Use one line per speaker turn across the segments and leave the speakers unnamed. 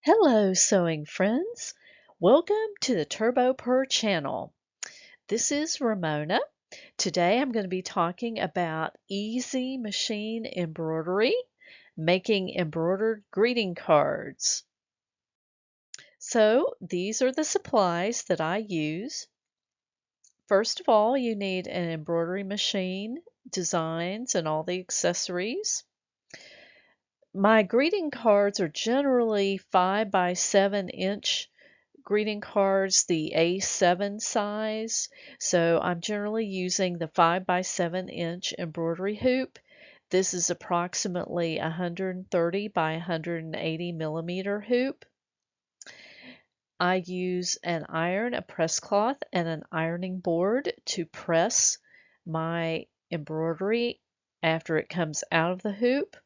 Hello, sewing friends. Welcome to the TurboPurr channel. This is Ramona. Today I'm going to be talking about easy machine embroidery, making embroidered greeting cards. So these are the supplies that I use. First of all, you need an embroidery machine, designs, and all the accessories. My greeting cards are generally 5 by 7 inch greeting cards, the A7 size. So I'm generally using the 5 by 7 inch embroidery hoop. This is approximately 130 by 180 millimeter hoop. I use an iron, a press cloth, and an ironing board to press my embroidery after it comes out of the hoop.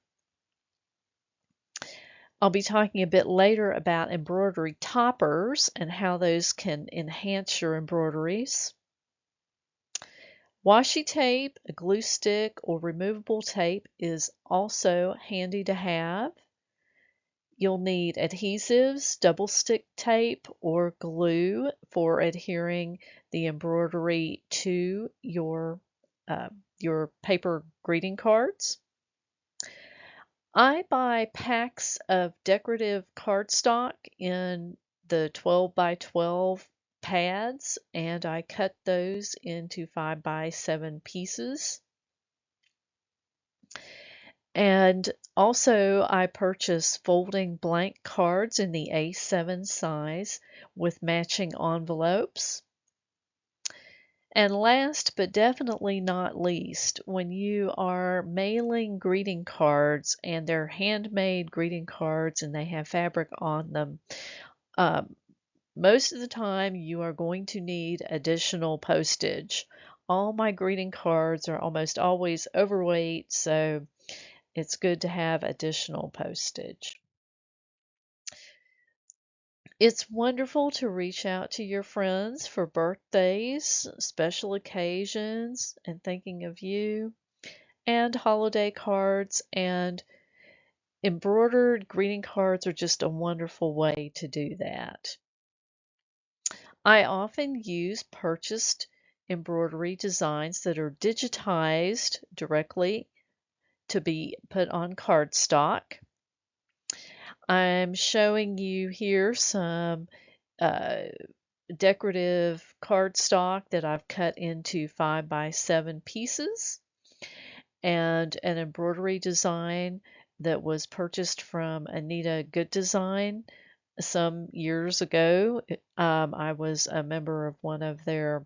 I'll be talking a bit later about embroidery toppers and how those can enhance your embroideries. Washi tape, a glue stick, or removable tape is also handy to have. You'll need adhesives, double stick tape, or glue for adhering the embroidery to your paper greeting cards. I buy packs of decorative cardstock in the 12 by 12 pads, and I cut those into 5 by 7 pieces. And also I purchase folding blank cards in the A7 size with matching envelopes. And last but definitely not least, when you are mailing greeting cards and they're handmade greeting cards and they have fabric on them, most of the time you are going to need additional postage. All my greeting cards are almost always overweight, so it's good to have additional postage. It's wonderful to reach out to your friends for birthdays, special occasions, and thinking of you, and holiday cards, and embroidered greeting cards are just a wonderful way to do that. I often use purchased embroidery designs that are digitized directly to be put on cardstock. I'm showing you here some uh, decorative cardstock that I've cut into 5 by 7 pieces, and an embroidery design that was purchased from Anita Good Design some years ago. I was a member of one of their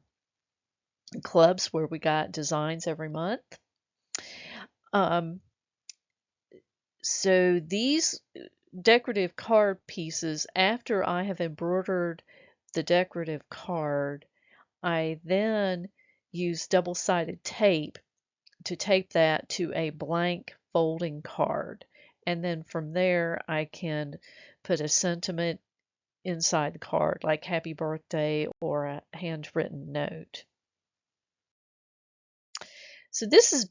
clubs where we got designs every month. Um, so these decorative card pieces, after I have embroidered the decorative card, I then use double-sided tape to tape that to a blank folding card. And then from there, I can put a sentiment inside the card, like happy birthday or a handwritten note. So this is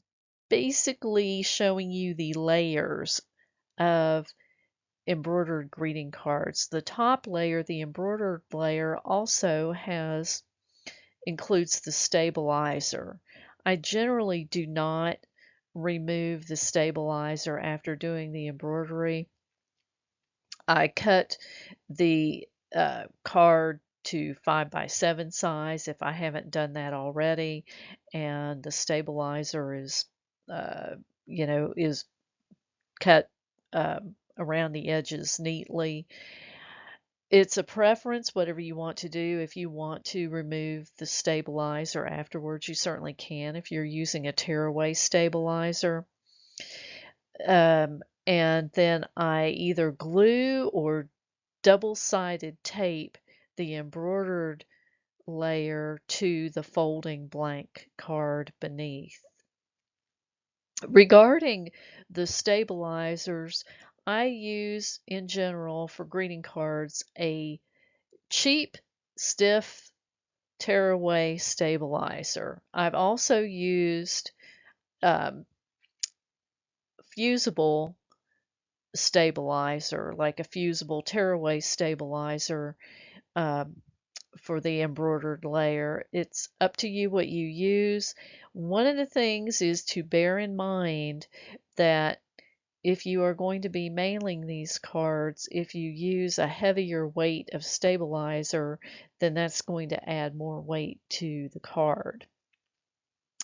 basically showing you the layers of embroidered greeting cards. The top layer, the embroidered layer, also includes the stabilizer. I generally do not remove the stabilizer after doing the embroidery. I cut the card to 5 by 7 size if I haven't done that already, and the stabilizer is, uh, is cut around the edges neatly. It's a preference, whatever you want to do. If you want to remove the stabilizer afterwards, you certainly can if you're using a tearaway stabilizer. And then I either glue or double-sided tape the embroidered layer to the folding blank card beneath. Regarding the stabilizers, I use in general for greeting cards a cheap, stiff tearaway stabilizer. I've also used fusible stabilizer, like a fusible tearaway stabilizer, um, for the embroidered layer. It's up to you what you use. One of the things is to bear in mind that if you are going to be mailing these cards, if you use a heavier weight of stabilizer, then that's going to add more weight to the card.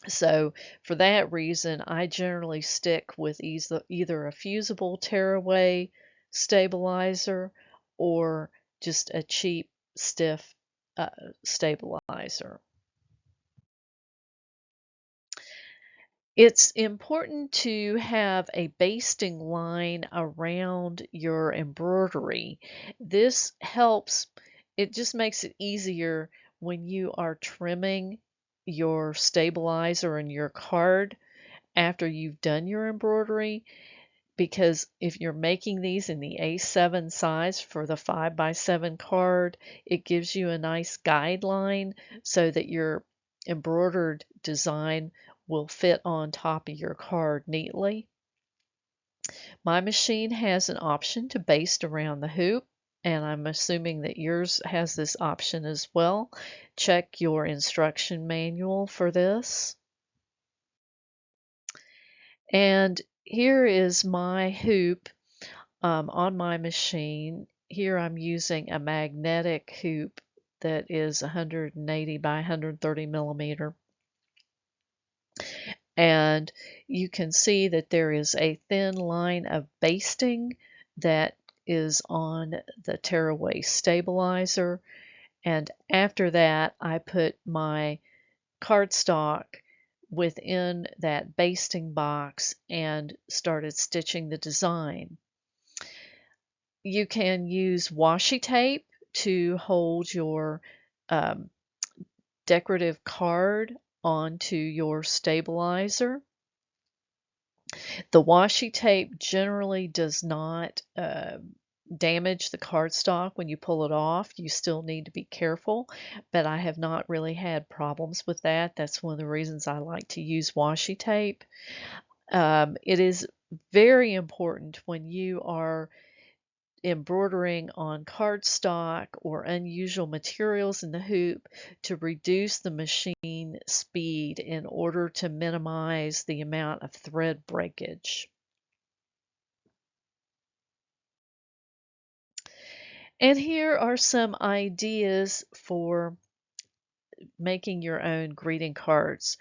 So for that reason, I generally stick with either a fusible tearaway stabilizer or just a cheap, stiff uh, stabilizer. It's important to have a basting line around your embroidery. This helps, it just makes it easier when you are trimming your stabilizer and your card after you've done your embroidery, because if you're making these in the A7 size for the 5x7 card, it gives you a nice guideline so that your embroidered design will fit on top of your card neatly. My machine has an option to baste around the hoop, and I'm assuming that yours has this option as well. Check your instruction manual for this. And here is my hoop on my machine. Here I'm using a magnetic hoop that is 180 by 130 millimeter. And you can see that there is a thin line of basting that is on the tearaway stabilizer. And after that, I put my cardstock within that basting box and started stitching the design. You can use washi tape to hold your um, decorative card onto your stabilizer. The washi tape generally does not damage the cardstock when you pull it off. You still need to be careful, but I have not really had problems with that. That's one of the reasons I like to use washi tape. It is very important when you are embroidering on cardstock or unusual materials in the hoop to reduce the machine speed in order to minimize the amount of thread breakage. And here are some ideas for making your own greeting cards.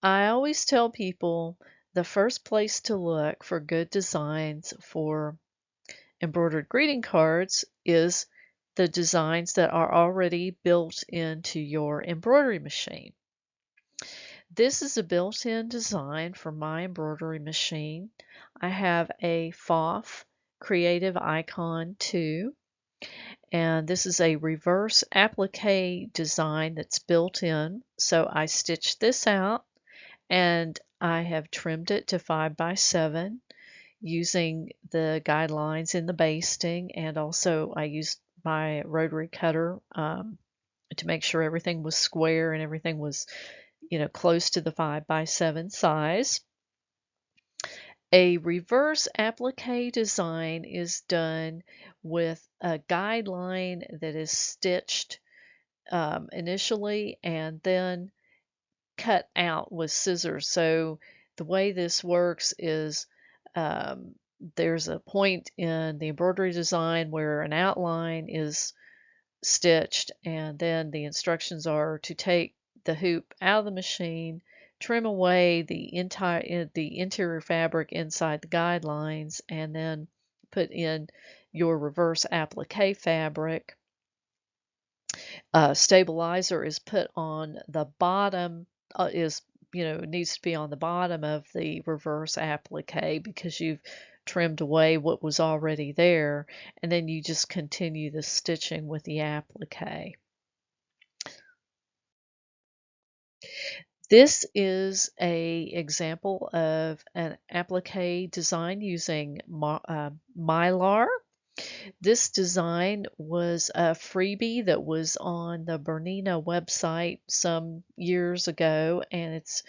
I always tell people the first place to look for good designs for embroidered greeting cards is the designs that are already built into your embroidery machine. This is a built-in design for my embroidery machine. I have a FOF Creative Icon 2, and this is a reverse applique design that's built in. So I stitched this out and I have trimmed it to 5x7 using the guidelines in the basting, and also I used my rotary cutter to make sure everything was square and everything was, close to the 5x7 size. A reverse applique design is done with a guideline that is stitched initially and then cut out with scissors. So the way this works is there's a point in the embroidery design where an outline is stitched, and then the instructions are to take the hoop out of the machine, trim away the interior fabric inside the guidelines, and then put in your reverse applique fabric. Stabilizer is put on the bottom, needs to be on the bottom of the reverse applique because you've trimmed away what was already there, and then you just continue the stitching with the applique. This is a example of an applique design using Mylar. This design was a freebie that was on the Bernina website some years ago, and it's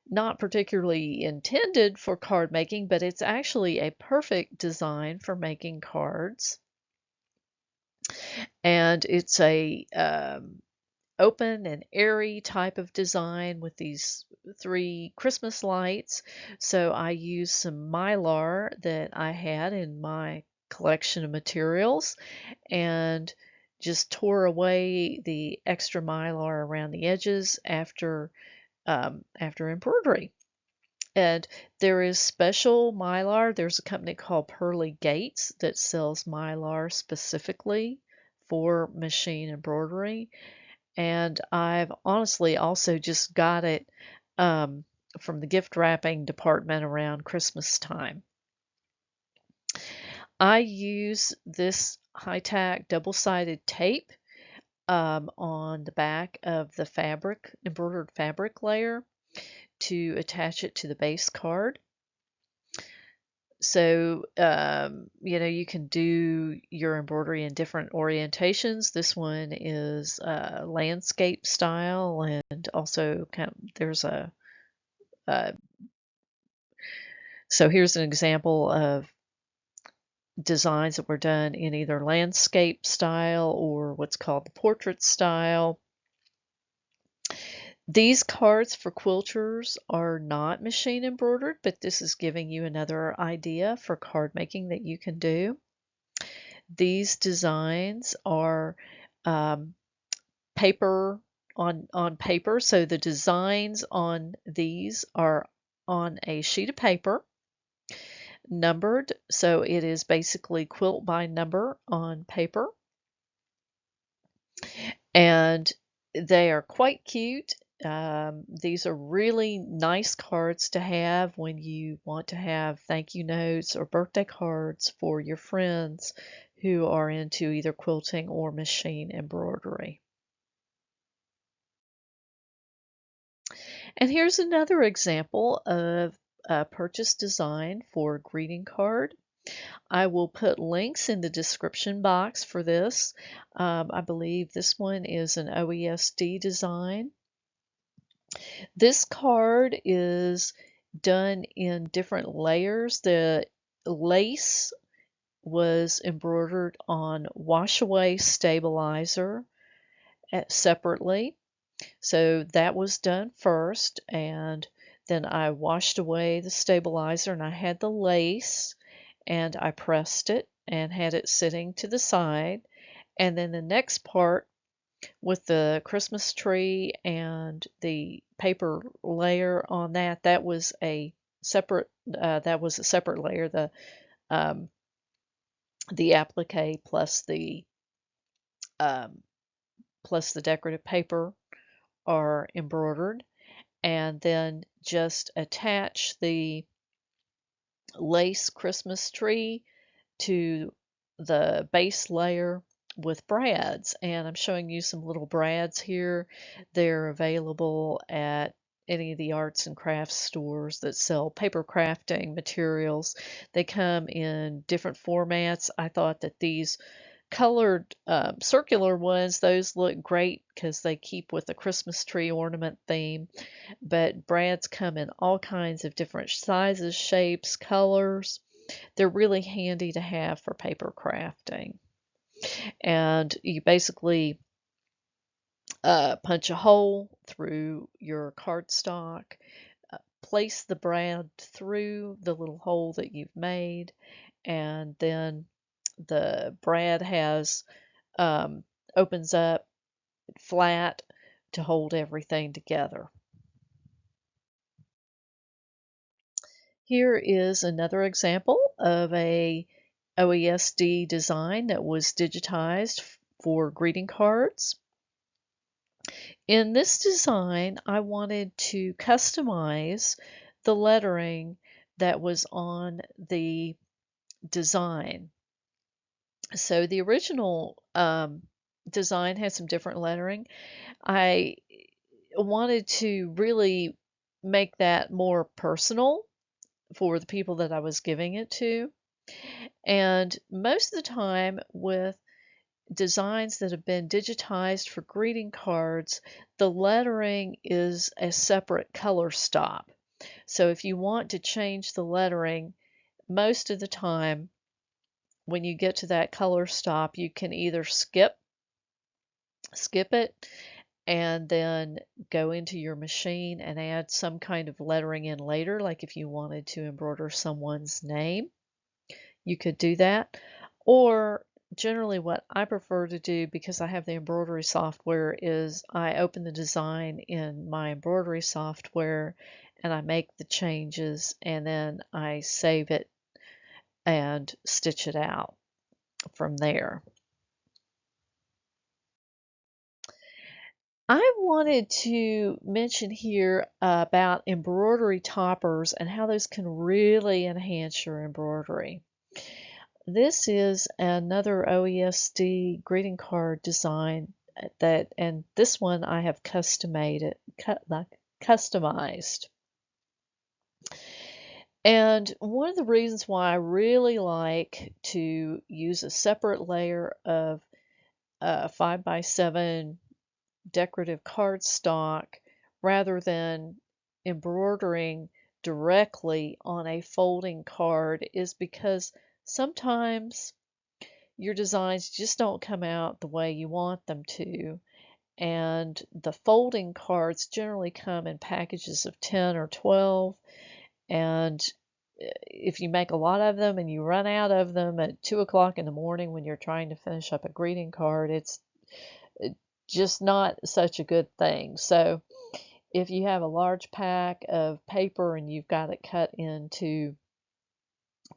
not particularly intended for card making, but it's actually a perfect design for making cards. And it's a open and airy type of design with these 3 Christmas lights. So I used some mylar that I had in my collection of materials and just tore away the extra mylar around the edges after embroidery. And there is special mylar. There's a company called Pearly Gates that sells mylar specifically for machine embroidery. And I've honestly also just got it from the gift wrapping department around Christmas time. I use this high-tack double-sided tape on the back of the fabric, embroidered fabric layer to attach it to the base card. So, you can do your embroidery in different orientations. This one is landscape style, and also there's uh, so here's an example of designs that were done in either landscape style or what's called the portrait style. These cards for quilters are not machine embroidered, but this is giving you another idea for card making that you can do. These designs are um, paper on paper, so the designs on these are on a sheet of paper, numbered, so it is basically quilt by number on paper, and they are quite cute. These are really nice cards to have when you want to have thank you notes or birthday cards for your friends who are into either quilting or machine embroidery. And here's another example of a purchase design for a greeting card. I will put links in the description box for this. I believe this one is an OESD design. This card is done in different layers. The lace was embroidered on wash away stabilizer separately. So that was done first, and then I washed away the stabilizer and I had the lace and I pressed it and had it sitting to the side. And then the next part with the Christmas tree and the paper layer on that, that was a separate layer, um, the applique um, plus the decorative paper are embroidered, and then just attach the lace Christmas tree to the base layer with brads. And I'm showing you some little brads here. They're available at any of the arts and crafts stores that sell paper crafting materials. They come in different formats. I thought that these colored circular ones, those look great because they keep with the Christmas tree ornament theme. But brads come in all kinds of different sizes, shapes, colors. They're really handy to have for paper crafting. And you basically punch a hole through your cardstock, place the brad through the little hole that you've made, and then the brad has opens up flat to hold everything together. Here is another example of a OESD design that was digitized for greeting cards. In this design, I wanted to customize the lettering that was on the design. So the original design had some different lettering. I wanted to really make that more personal for the people that I was giving it to. And most of the time with designs that have been digitized for greeting cards, the lettering is a separate color stop. So if you want to change the lettering, most of the time when you get to that color stop, you can either skip it and then go into your machine and add some kind of lettering in later, like if you wanted to embroider someone's name, you could do that. Or generally what I prefer to do, because I have the embroidery software, is I open the design in my embroidery software and I make the changes and then I save it and stitch it out from there. I wanted to mention here about embroidery toppers and how those can really enhance your embroidery. This is another OESD greeting card design and this one I have customized. And one of the reasons why I really like to use a separate layer of 5x7 decorative cardstock rather than embroidering directly on a folding card is because sometimes your designs just don't come out the way you want them to. And the folding cards generally come in packages of 10 or 12. And if you make a lot of them and you run out of them at 2 o'clock in the morning when you're trying to finish up a greeting card, it's just not such a good thing. So if you have a large pack of paper and you've got it cut into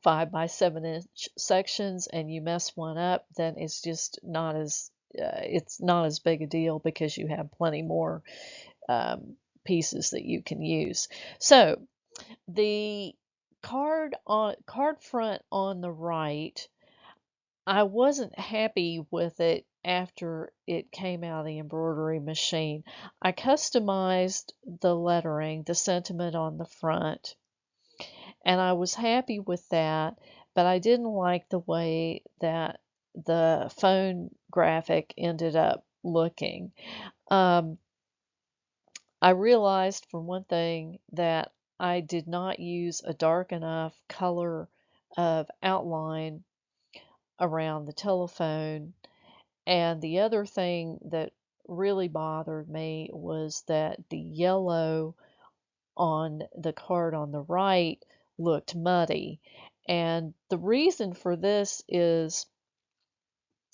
5x7 inch sections and you mess one up, then it's just not as big a deal because you have plenty more pieces that you can use. So the card front on the right, I wasn't happy with it after it came out of the embroidery machine. I customized the lettering, the sentiment on the front, and I was happy with that, but I didn't like the way that the phone graphic ended up looking. Um, I realized, for one thing, that I did not use a dark enough color of outline around the telephone. And the other thing that really bothered me was that the yellow on the card on the right looked muddy. And the reason for this is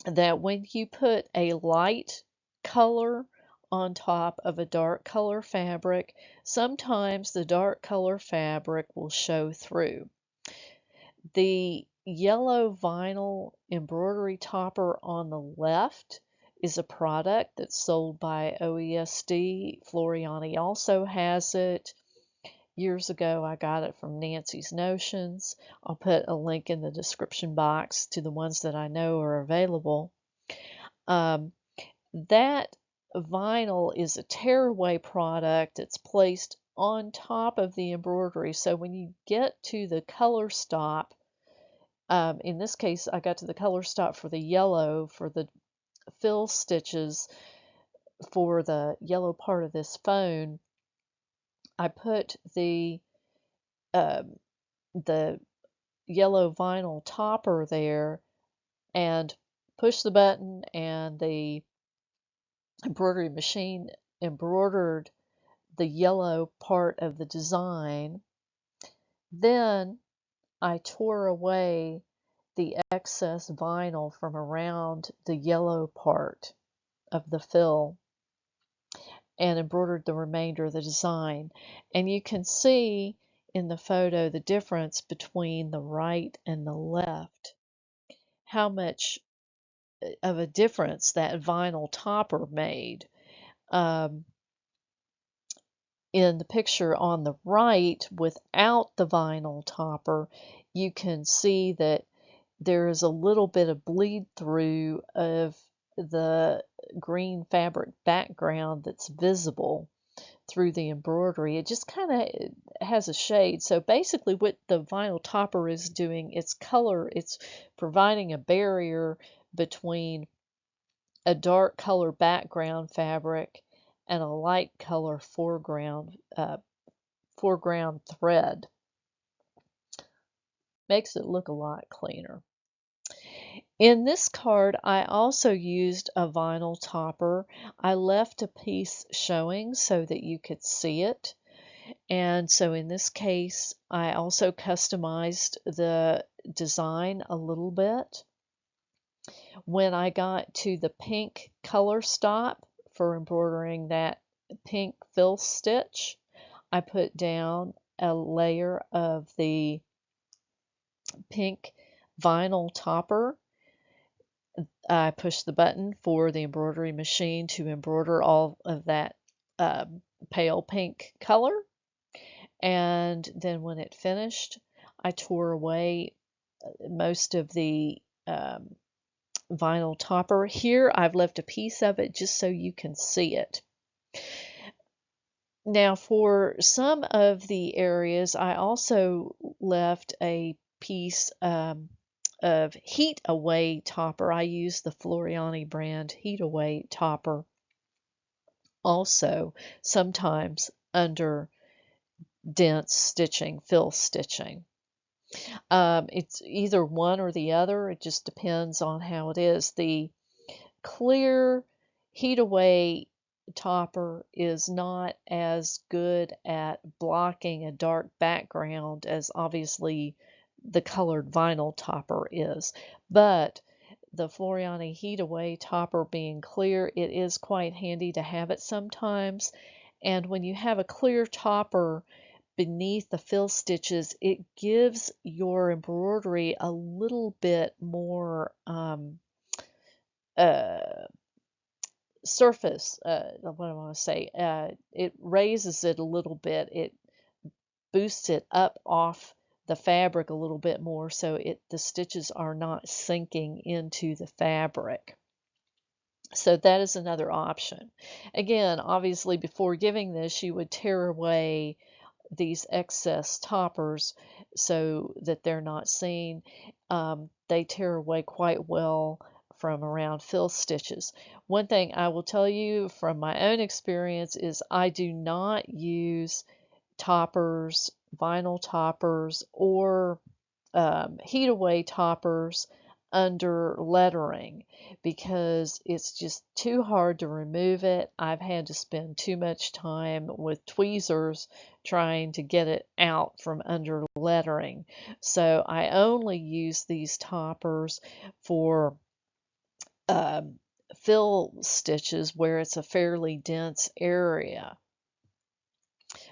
that when you put a light color on top of a dark color fabric, sometimes the dark color fabric will show through. The yellow vinyl embroidery topper on the left is a product that's sold by OESD. Floriani also has it. Years ago, I got it from Nancy's Notions. I'll put a link in the description box to the ones that I know are available. That vinyl is a tearaway product. It's placed on top of the embroidery. So when you get to the color stop, in this case, I got to the color stop for the yellow for the fill stitches for the yellow part of this phone. I put the yellow vinyl topper there and pushed the button, and the embroidery machine embroidered the yellow part of the design. Then I tore away the excess vinyl from around the yellow part of the fill and embroidered the remainder of the design. And you can see in the photo the difference between the right and the left, how much of a difference that vinyl topper made. In the picture on the right, without the vinyl topper, you can see that there is a little bit of bleed through of the green fabric background that's visible through the embroidery. It just kind of has a shade. So basically what the vinyl topper is doing, it's providing a barrier between a dark color background fabric and a light color foreground thread. Makes it look a lot cleaner. In this card, I also used a vinyl topper. I left a piece showing so that you could see it. And so in this case, I also customized the design a little bit. When I got to the pink color stop for embroidering that pink fill stitch, I put down a layer of the pink vinyl topper. I pushed the button for the embroidery machine to embroider all of that pale pink color. And then when it finished, I tore away most of the vinyl topper. Here I've left a piece of it just so you can see it. Now for some of the areas, I also left a piece of heat away topper. I use the Floriani brand heat away topper also, sometimes under dense stitching, fill stitching. It's either one or the other. It just depends on how it is. The clear heat away topper is not as good at blocking a dark background as obviously the colored vinyl topper is. But the Floriani heat away topper being clear, it is quite handy to have it sometimes. And when you have a clear topper beneath the fill stitches, it gives your embroidery a little bit more surface, what I want to say, it raises it a little bit. It boosts it up off the fabric a little bit more so the stitches are not sinking into the fabric. So that is another option. Again, obviously before giving this, you would tear away these excess toppers so that they're not seen. They tear away quite well from around fill stitches. One thing I will tell you from my own experience is I do not use toppers, vinyl toppers, or heat away toppers under lettering because it's just too hard to remove it. I've had to spend too much time with tweezers trying to get it out from under lettering. So I only use these toppers for fill stitches where it's a fairly dense area.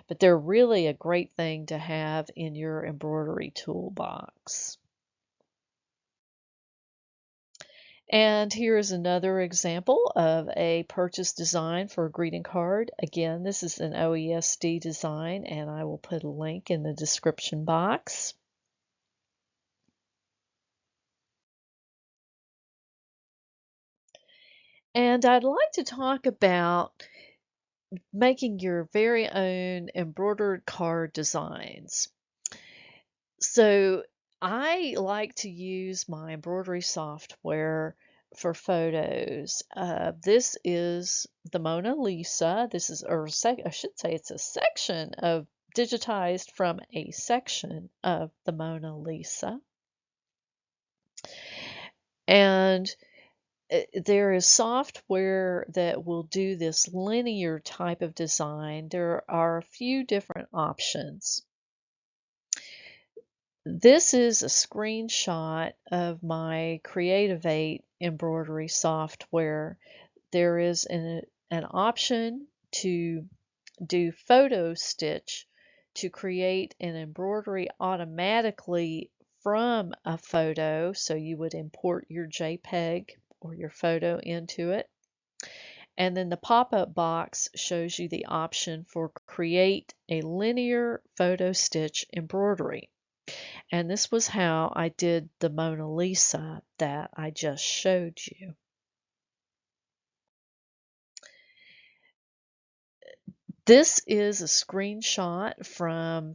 But they're really a great thing to have in your embroidery toolbox. And here is another example of a purchase design for a greeting card. Again, this is an OESD design, and I will put a link in the description box. And I'd like to talk about making your very own embroidered card designs. So I like to use my embroidery software for photos. This is the Mona Lisa. This is, I should say, it's a section of digitized from a section of the Mona Lisa. And there is software that will do this linear type of design. There are a few different options. This is a screenshot of my Creativate embroidery software. There is an option to do photo stitch to create an embroidery automatically from a photo. So you would import your JPEG or your photo into it. And then the pop-up box shows you the option for create a linear photo stitch embroidery. And this was how I did the Mona Lisa that I just showed you. This is a screenshot from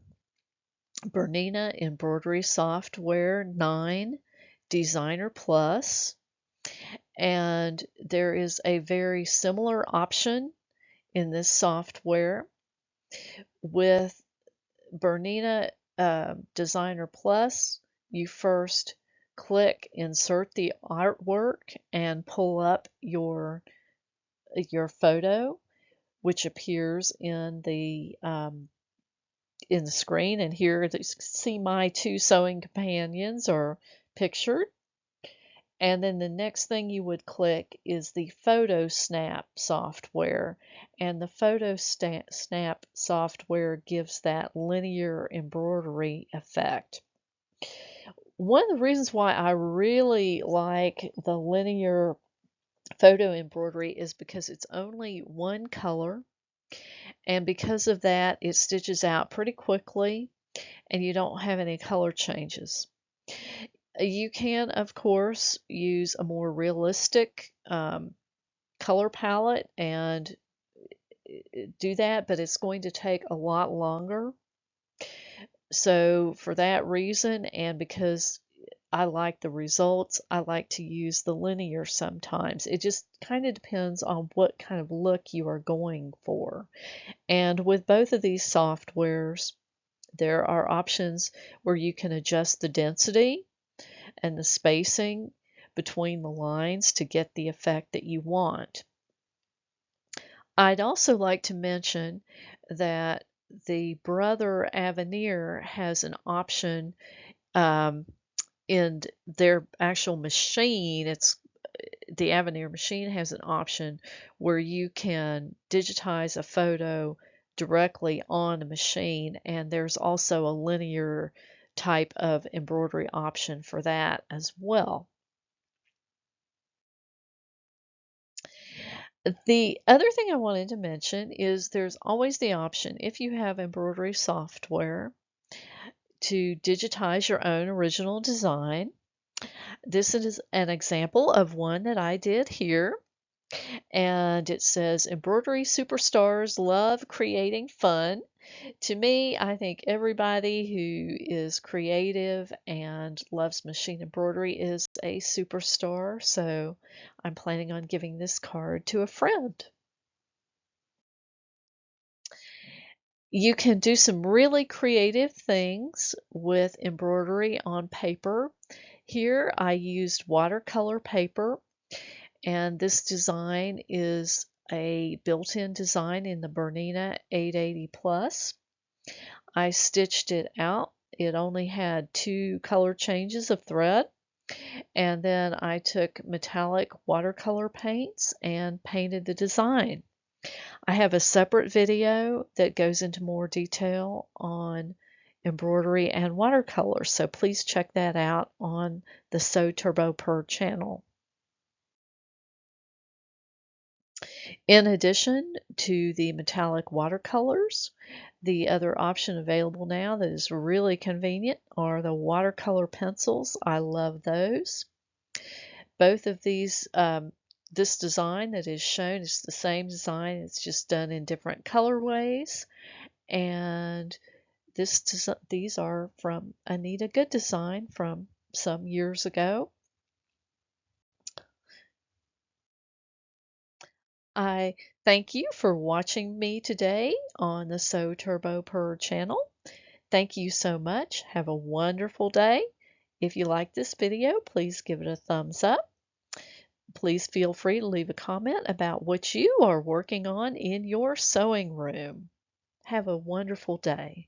Bernina Embroidery Software 9 Designer Plus. And there is a very similar option in this software with Bernina Designer Plus. You first click Insert the Artwork and pull up your photo, which appears in the screen. And here you see my two sewing companions are pictured. And then the next thing you would click is the Photo Snap software. And the Photo Snap software gives that linear embroidery effect. One of the reasons why I really like the linear photo embroidery is because it's only one color, and because of that, it stitches out pretty quickly and you don't have any color changes. You can, of course, use a more realistic color palette and do that, but it's going to take a lot longer. So for that reason, and because I like the results, I like to use the linear sometimes. It just kind of depends on what kind of look you are going for. And with both of these softwares, there are options where you can adjust the density and the spacing between the lines to get the effect that you want. I'd also like to mention that the Brother Avenir has an option in their actual machine. It's the Avenir machine has an option where you can digitize a photo directly on the machine, and there's also a linear type of embroidery option for that as well. The other thing I wanted to mention is there's always the option, if you have embroidery software, to digitize your own original design. This is an example of one that I did here, and it says embroidery superstars love creating fun. To me, I think everybody who is creative and loves machine embroidery is a superstar, so I'm planning on giving this card to a friend. You can do some really creative things with embroidery on paper. Here I used watercolor paper, and this design is a built-in design in the Bernina 880 Plus. I stitched it out. It only had 2 color changes of thread, and then I took metallic watercolor paints and painted the design. I have a separate video that goes into more detail on embroidery and watercolor, so please check that out on the Sew TurboPurr channel. In addition to the metallic watercolors, the other option available now that is really convenient are the watercolor pencils. I love those. Both of these, this design that is shown is the same design, it's just done in different colorways. And these are from Anita Good Design from some years ago. I thank you for watching me today on the Sew TurboPurr channel. Thank you so much. Have a wonderful day. If you like this video, please give it a thumbs up. Please feel free to leave a comment about what you are working on in your sewing room. Have a wonderful day.